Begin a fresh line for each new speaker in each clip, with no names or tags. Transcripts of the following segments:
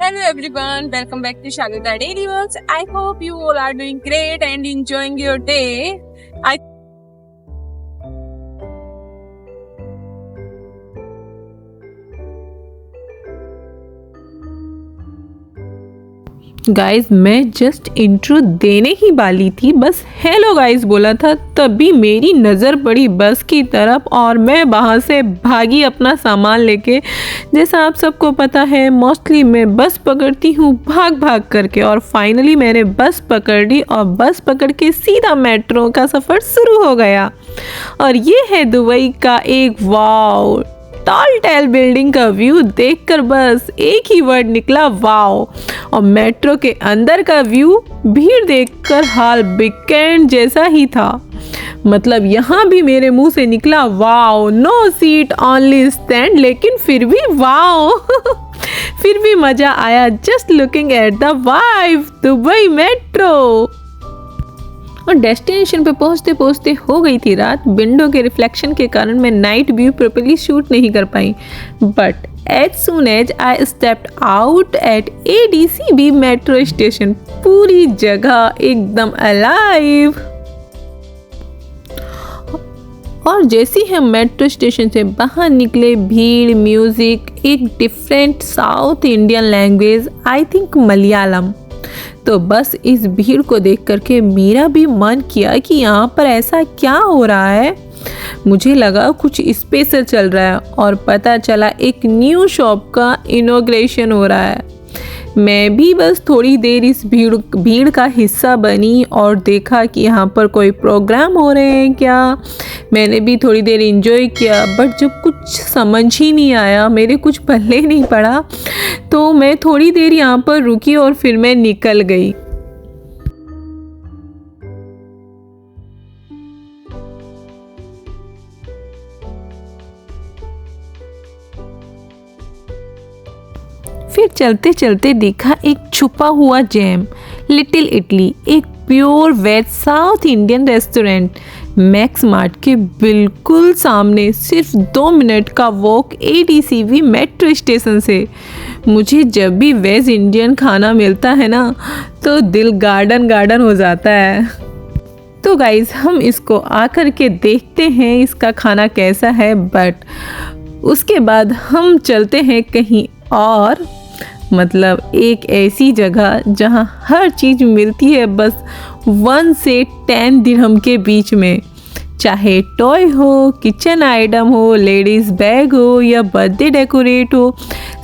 Hello everyone, welcome back to Shaluta Daily Works. I hope you all are doing great and enjoying your day.
Guys मैं just intro देने ही वाली थी, बस hello guys बोला था, तभी मेरी नज़र पड़ी बस की तरफ और मैं वहाँ से भागी अपना सामान लेके। जैसा आप सबको पता है मोस्टली मैं बस पकड़ती हूँ भाग भाग करके, और फाइनली मैंने बस पकड़ ली और बस पकड़ के सीधा मेट्रो का सफ़र शुरू हो गया। और ये है दुबई का एक वाव टॉल टैल बिल्डिंग का व्यू देखकर बस एक ही वर्ड निकला वाओ। और मेट्रो के अंदर का व्यू भीड़ देखकर हाल वीकेंड जैसा ही था। मतलब यहाँ भी मेरे मुंह से निकला wow, no seat only stand, लेकिन फिर भी वाओ फिर भी मज़ा आया just looking at the vibe Dubai metro. और डेस्टिनेशन पे पहुँचते पहुँचते हो गई थी रात। विंडो के रिफ्लेक्शन के कारण मैं नाइट व्यू प्रॉपर्ली शूट नहीं कर पाई, but as soon as I stepped out at ADCB metro station, पूरी जगह एकदम अलाइव। और जैसे ही हम मेट्रो स्टेशन से बाहर निकले, भीड़, म्यूज़िक, एक different south Indian language, I think Malayalam. तो बस इस भीड़ को देख करके मेरा भी मन किया कि यहाँ पर ऐसा क्या हो रहा है। मुझे लगा कुछ स्पेशल चल रहा है और पता चला एक न्यू शॉप का इनॉग्रेशन हो रहा है। मैं भी बस थोड़ी देर इस भीड़ का हिस्सा बनी और देखा कि यहाँ पर कोई प्रोग्राम हो रहे हैं क्या। मैंने भी थोड़ी देर एंजॉय किया, बट जब कुछ समझ ही नहीं आया, मेरे कुछ पल्ले नहीं पड़ा, तो मैं थोड़ी देर यहाँ पर रुकी और फिर मैं निकल गई। फिर चलते चलते देखा एक छुपा हुआ जैम, लिटिल इटली, एक pure veg South Indian restaurant Max Mart के बिल्कुल सामने, सिर्फ 2 मिनट का वॉक ADCB मेट्रो स्टेशन से। मुझे जब भी वेज इंडियन खाना मिलता है ना, तो दिल गार्डन गार्डन हो जाता है। तो गाइज हम इसको आकर के देखते हैं इसका खाना कैसा है, बट उसके बाद हम चलते हैं कहीं और, मतलब एक ऐसी जगह जहां हर चीज़ मिलती है बस 1 से 10 दिरहम के बीच में। चाहे टॉय हो, किचन आइटम हो, लेडीज़ बैग हो या बर्थडे डेकोरेट हो,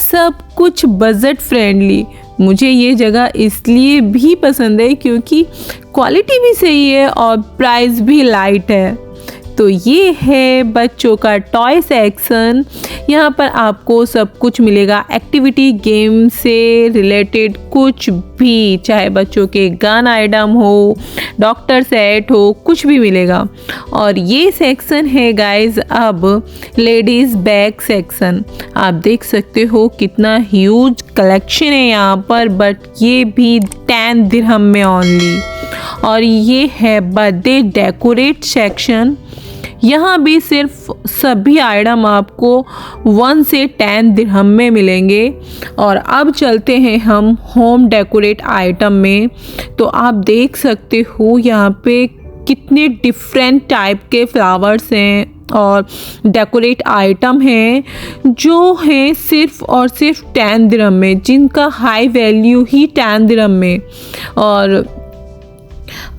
सब कुछ बजट फ्रेंडली। मुझे ये जगह इसलिए भी पसंद है क्योंकि क्वालिटी भी सही है और प्राइस भी लाइट है। तो ये है बच्चों का टॉय सेक्शन। यहाँ पर आपको सब कुछ मिलेगा, एक्टिविटी, गेम से रिलेटेड कुछ भी, चाहे बच्चों के गन आइटम हो, डॉक्टर सेट हो, कुछ भी मिलेगा। और ये सेक्शन है गाइस अब लेडीज़ बैग सेक्शन। आप देख सकते हो कितना ह्यूज कलेक्शन है यहाँ पर, बट ये भी 10 दिरहम में ओनली। और ये है बर्थडे डेकोरेट सेक्शन। यहाँ भी सिर्फ सभी आइटम आपको 1 से 10 दिरहम में मिलेंगे। और अब चलते हैं हम होम डेकोरेट आइटम में। तो आप देख सकते हो यहाँ पे कितने डिफरेंट टाइप के फ्लावर्स हैं और डेकोरेट आइटम हैं जो हैं सिर्फ और सिर्फ 10 दिरहम में, जिनका हाई वैल्यू ही 10 दिरहम में। और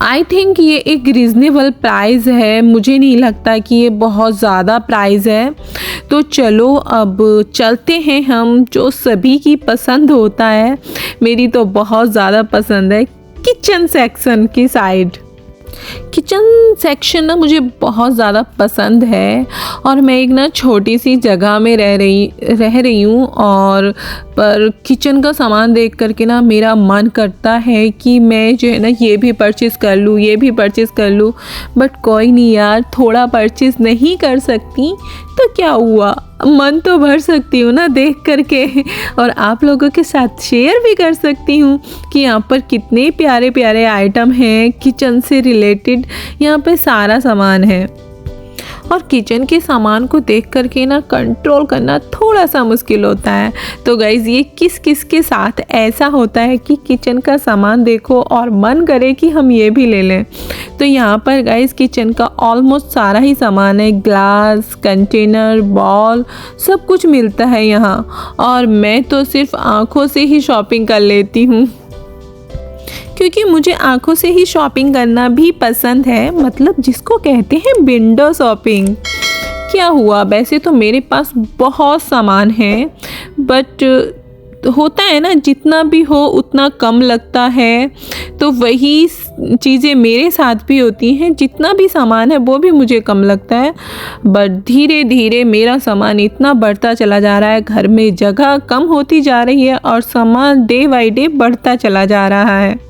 आई थिंक ये एक रीज़नेबल प्राइस है, मुझे नहीं लगता कि ये बहुत ज़्यादा प्राइस है। तो चलो अब चलते हैं हम, जो सभी की पसंद होता है, मेरी तो बहुत ज़्यादा पसंद है, किचन सेक्शन की साइड। किचन सेक्शन ना मुझे बहुत ज़्यादा पसंद है और मैं एक ना छोटी सी जगह में रह रही हूँ, और पर किचन का सामान देख करके ना मेरा मन करता है कि मैं जो है ना ये भी परचेज़ कर लूँ, ये भी परचेज़ कर लूँ, बट कोई नहीं यार, थोड़ा परचेज़ नहीं कर सकती तो क्या हुआ, मन तो भर सकती हूँ ना देख करके, और आप लोगों के साथ शेयर भी कर सकती हूँ कि यहाँ पर कितने प्यारे प्यारे आइटम हैं किचन से रिलेटेड। यहाँ पे सारा सामान है। और किचन के सामान को देख करके ना कंट्रोल करना थोड़ा सा मुश्किल होता है। तो गाइज़ ये किस किस के साथ ऐसा होता है कि किचन का सामान देखो और मन करे कि हम ये भी ले लें। तो यहाँ पर गाइज़ किचन का ऑलमोस्ट सारा ही सामान है, ग्लास, कंटेनर, बॉल, सब कुछ मिलता है यहाँ। और मैं तो सिर्फ आँखों से ही शॉपिंग कर लेती हूँ, क्योंकि मुझे आंखों से ही शॉपिंग करना भी पसंद है, मतलब जिसको कहते हैं विंडो शॉपिंग। क्या हुआ, वैसे तो मेरे पास बहुत सामान है, बट होता है ना, जितना भी हो उतना कम लगता है। तो वही चीज़ें मेरे साथ भी होती हैं, जितना भी सामान है वो भी मुझे कम लगता है, बट धीरे धीरे मेरा सामान इतना बढ़ता चला जा रहा है, घर में जगह कम होती जा रही है और सामान डे बाय डे बढ़ता चला जा रहा है।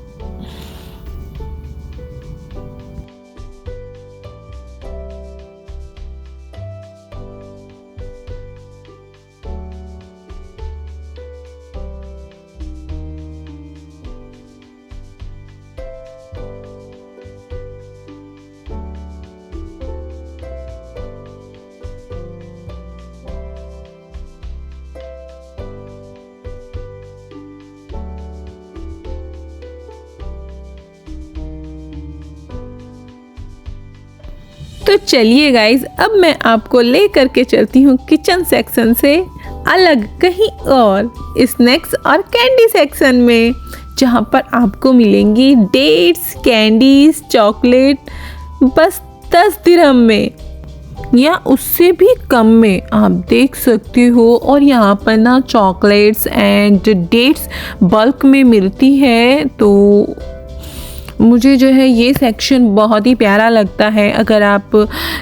तो चलिए गाइज, अब मैं आपको ले करके चलती हूँ किचन सेक्शन से अलग कहीं और, स्नैक्स और कैंडी सेक्शन में, जहाँ पर आपको मिलेंगी डेट्स, कैंडीज, चॉकलेट बस 10 दिरहम में या उससे भी कम में, आप देख सकते हो। और यहाँ पर ना चॉकलेट्स एंड डेट्स बल्क में मिलती है। तो मुझे जो है ये सेक्शन बहुत ही प्यारा लगता है। अगर आप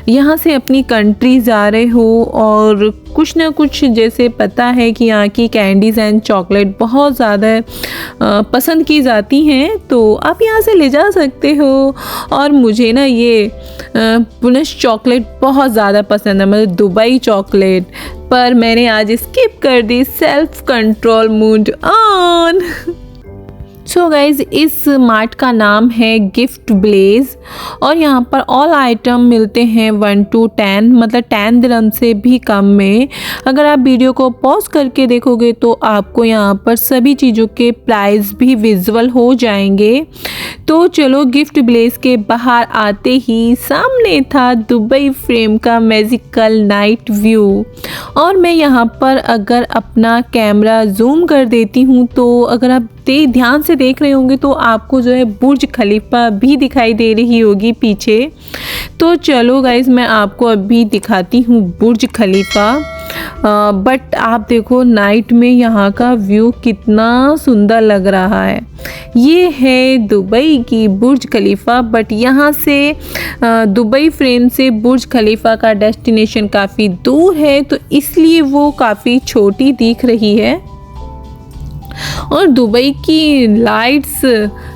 यहाँ से अपनी कंट्री जा रहे हो और कुछ ना कुछ, जैसे पता है कि यहाँ की कैंडीज़ एंड चॉकलेट बहुत ज़्यादा पसंद की जाती हैं, तो आप यहाँ से ले जा सकते हो। और मुझे ना ये पुनश चॉकलेट बहुत ज़्यादा पसंद है, मतलब दुबई चॉकलेट, पर मैंने आज स्किप कर दी, self control mood on. So guys, इस मार्ट का नाम है गिफ्ट ब्लेज और यहाँ पर ऑल आइटम मिलते हैं 1 to 10, मतलब 10 दिरहम से भी कम में। अगर आप वीडियो को पॉज करके देखोगे तो आपको यहाँ पर सभी चीज़ों के प्राइस भी विजुअल हो जाएंगे। तो चलो, गिफ्ट ब्लेज के बाहर आते ही सामने था दुबई फ्रेम का मैजिकल नाइट व्यू। और मैं यहाँ पर अगर अपना कैमरा जूम कर देती हूँ तो अगर आप ध्यान से देख रहे होंगे तो आपको जो है बुर्ज खलीफा भी दिखाई दे रही होगी पीछे। तो चलो गाइज, मैं आपको अभी दिखाती हूँ बुर्ज खलीफा। बट आप देखो नाइट में यहाँ का व्यू कितना सुंदर लग रहा है। ये है दुबई की बुर्ज खलीफा, बट यहाँ से दुबई फ्रेम से बुर्ज खलीफा का डेस्टिनेशन काफ़ी दूर है, तो इसलिए वो काफ़ी छोटी दिख रही है। और दुबई की लाइट्स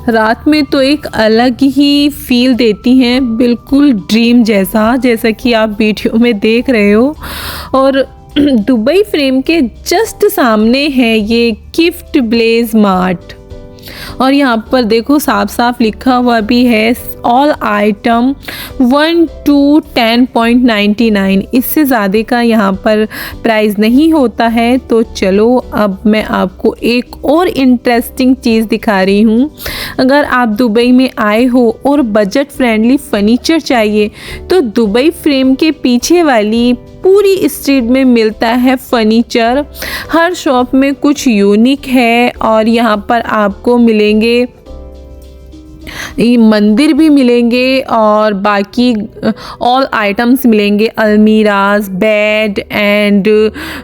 रात में तो एक अलग ही फील देती हैं, बिल्कुल ड्रीम जैसा, जैसा कि आप वीडियो में देख रहे हो। और दुबई फ्रेम के जस्ट सामने है ये गिफ्ट ब्लेज मार्ट। और यहाँ पर देखो साफ साफ लिखा हुआ भी है ऑल आइटम 1 to 10.99, इससे ज़्यादा का यहाँ पर प्राइस नहीं होता है। तो चलो, अब मैं आपको एक और इंटरेस्टिंग चीज़ दिखा रही हूँ। अगर आप दुबई में आए हो और बजट फ्रेंडली फर्नीचर चाहिए तो दुबई फ्रेम के पीछे वाली पूरी स्ट्रीट में मिलता है फर्नीचर। हर शॉप में कुछ यूनिक है और यहाँ पर आपको मिलेंगे ये मंदिर भी मिलेंगे और बाकी ऑल आइटम्स मिलेंगे, almirahs, bed and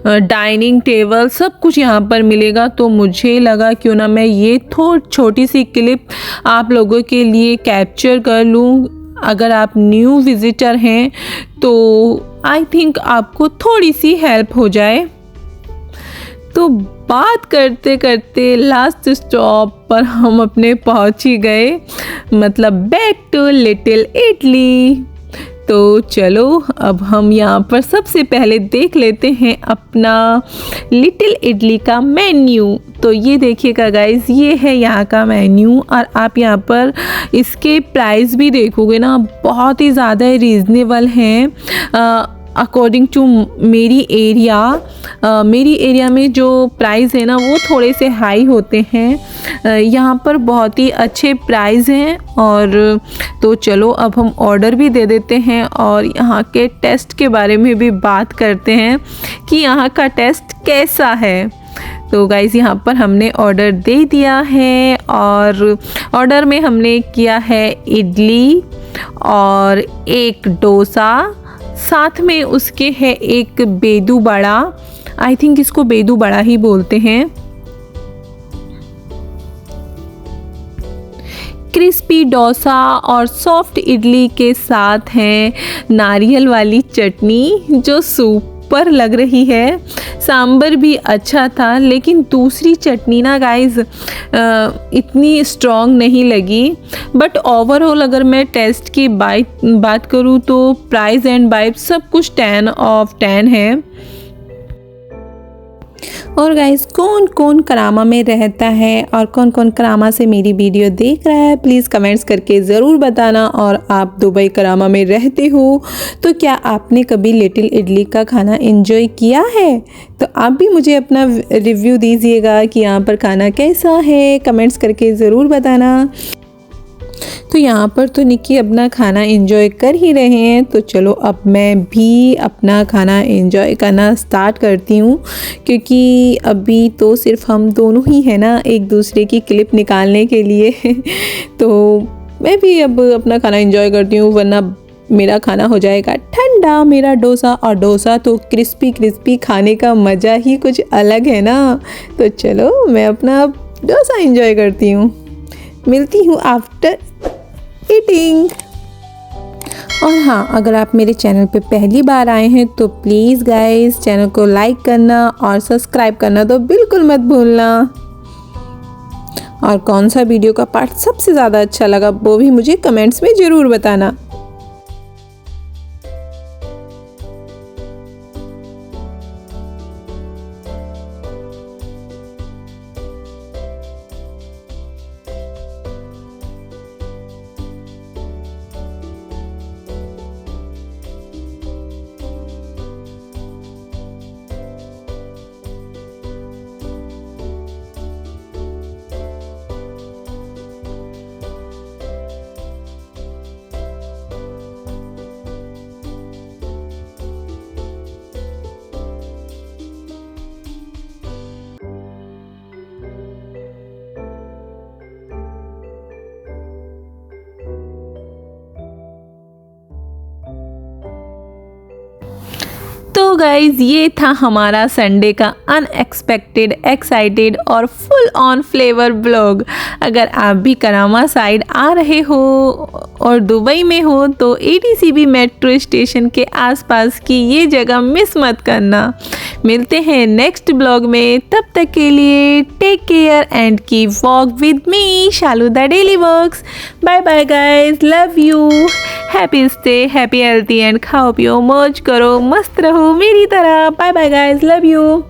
dining table, सब कुछ यहाँ पर मिलेगा। तो मुझे लगा क्यों ना मैं ये छोटी सी क्लिप आप लोगों के लिए कैप्चर कर लूँ। अगर आप न्यू विजिटर हैं तो आई थिंक आपको थोड़ी सी हेल्प हो जाए। तो बात करते करते लास्ट स्टॉप पर हम अपने पहुंच ही गए, मतलब बैक टू लिटिल इटली। तो चलो अब हम यहाँ पर सबसे पहले देख लेते हैं अपना लिटिल इडली का मेन्यू। तो ये देखिएगा गाइस, ये है यहाँ का मेन्यू और आप यहाँ पर इसके प्राइस भी देखोगे ना, बहुत ही ज़्यादा रीज़नेबल हैं अकॉर्डिंग टू मेरी एरिया में जो प्राइस है ना वो थोड़े से हाई होते हैं। यहाँ पर बहुत ही अच्छे प्राइस हैं। और तो चलो अब हम ऑर्डर भी दे देते हैं और यहाँ के टेस्ट के बारे में भी बात करते हैं कि यहाँ का टेस्ट कैसा है। तो गाइज़ यहाँ पर हमने ऑर्डर दे दिया है और ऑर्डर में हमने किया है इडली और एक डोसा, साथ में उसके है एक बेदू बड़ा, आई थिंक इसको बेदू बड़ा ही बोलते हैं, क्रिस्पी डोसा और सॉफ्ट इडली के साथ है नारियल वाली चटनी जो सुपर लग रही है। सांबर भी अच्छा था, लेकिन दूसरी चटनी ना गाइस इतनी स्ट्रॉन्ग नहीं लगी। बट ओवरऑल अगर मैं टेस्ट की बात करूँ तो प्राइस एंड वाइब सब कुछ 10/10 है। और गाइस कौन कौन करामा में रहता है और कौन कौन करामा से मेरी वीडियो देख रहा है, प्लीज़ कमेंट्स करके ज़रूर बताना। और आप दुबई करामा में रहते हो तो क्या आपने कभी लिटिल इडली का खाना एंजॉय किया है? तो आप भी मुझे अपना रिव्यू दीजिएगा कि यहाँ पर खाना कैसा है, कमेंट्स करके ज़रूर बताना। तो यहाँ पर तो निक्की अपना खाना एंजॉय कर ही रहे हैं, तो चलो अब मैं भी अपना खाना एंजॉय करना स्टार्ट करती हूँ, क्योंकि अभी तो सिर्फ हम दोनों ही हैं ना एक दूसरे की क्लिप निकालने के लिए तो मैं भी अब अपना खाना एंजॉय करती हूँ, वरना मेरा खाना हो जाएगा ठंडा, मेरा डोसा। और डोसा तो क्रिस्पी क्रिस्पी खाने का मज़ा ही कुछ अलग है ना। तो चलो मैं अपना डोसा एंजॉय करती हूँ, मिलती हूँ आफ्टर ईटिंग। और हाँ, अगर आप मेरे चैनल पे पहली बार आए हैं तो प्लीज़ गाइस चैनल को लाइक करना और सब्सक्राइब करना तो बिल्कुल मत भूलना। और कौन सा वीडियो का पार्ट सबसे ज़्यादा अच्छा लगा वो भी मुझे कमेंट्स में ज़रूर बताना। तो गाइज ये था हमारा संडे का अनएक्सपेक्टेड, एक्साइटेड और फुल ऑन फ्लेवर ब्लॉग। अगर आप भी करामा साइड आ रहे हो और दुबई में हो तो ATCB मेट्रो स्टेशन के आसपास की ये जगह मिस मत करना। मिलते हैं नेक्स्ट ब्लॉग में, तब तक के लिए take care and keep walk with me Shalu the daily works. Bye bye guys, love you, happy stay, happy healthy and खाओ पियो मौज करो, मस्त रहो मेरी तरह। Bye bye guys, love you.